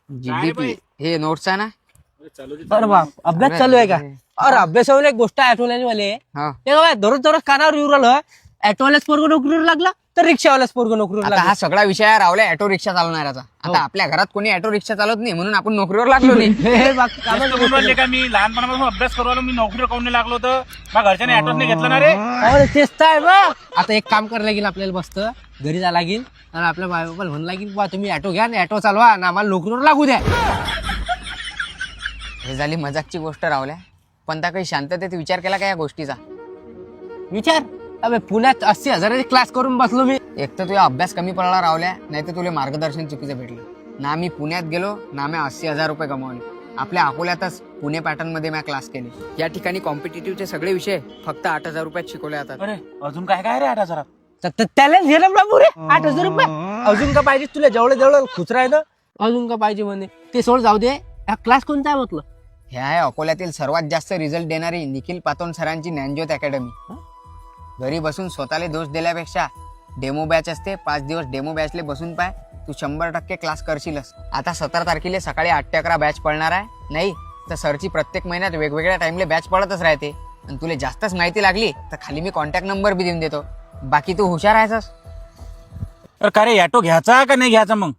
GDP हे notes आहे ना. अरे बाप अभ्यास चालू आहे का? अरे अभ्यासावर एक गोष्ट आठवण्याची वाले हा. ते बघा दररोज कानावर येऊ राहिलं. ऑटोवाल्याच पोरग नोकरीवर लागला तर रिक्षावाल्याच पोरग नोकरीवर आता लागला. हा सगळा विषय आहे रावल्या ऑटो रिक्षा चालवणाऱ्याचा. आता आपल्या घरात कोणी ऑटो रिक्षा चालवत नाही म्हणून आपण नोकरीवर लागलो नाही. हे बाकी कामच जास्त बोलू राहिले का मी लहानपणापासून अभ्यास करू आलो, मी नोकरी काऊन नाही लागलो होतं, माझ्या घरच्याने ऍटोच नाही घेतलं ना रे. अरे तेच तर आहे बा. आता एक काम करायला लागेल आपल्याला, मस्त घरी जा लागेल आणि आपल्या बाय बाबाला म्हणू लागेल बा तुम्ही ऑटो घ्या आणि ऑटो चालवा आणि आम्हाला नोकरीवर लागू द्या. हे झाली मजाकची गोष्ट रावल्या. पण त्या काही शांततेत विचार केला का या गोष्टीचा? विचार अबे पुण्यात 80,000 क्लास करून बसलो मी. एक तर तुझा अभ्यास कमी पडला रावल्या, नाही तर तुला मार्गदर्शन चुकीचं भेटलं ना. मी पुण्यात गेलो ना, मी 80,000 रुपये कमवले. आपल्या अकोल्यातच पुणे पॅटर्न मध्ये मी क्लास केले. या ठिकाणी कॉम्पिटेटिव्हचे सगळे विषय फक्त 8,000 रुपयात शिकवले जातात. अरे अजून काय काय रे 8,000? तर त्याला झेलम बाबू रे 8,000 रुपये. अजून का पाहिजे तुला? जेवढं खुचरा आहे ना अजून का पाहिजे म्हणे. ते सोड जाऊ दे. हा क्लास कोणता आहे म्हटलं? हे आहे अकोल्यातील सर्वात जास्त रिझल्ट देणारी निखिल पातोन सरांची ज्ञानज्योत अकॅडमी. घरी बसून स्वतःला दोष दिल्यापेक्षा डेमो बॅच असते, 5 दिवस डेमो बॅचले बसून पाय, तू 100% क्लास करशीलच. आता 17 तारखेला सकाळी 8 ते 11 बॅच पडणार आहे. नाही तर सरची प्रत्येक महिन्यात वेगवेगळ्या टाइमले बॅच पडतच राहते. आणि तुला जास्तच माहिती लागली तर खाली मी कॉन्टॅक्ट नंबर बी देऊन देतो. बाकी तू हुशार आहेस. अरे का रे ऍटो घ्यायचा का नाही घ्यायचा मग?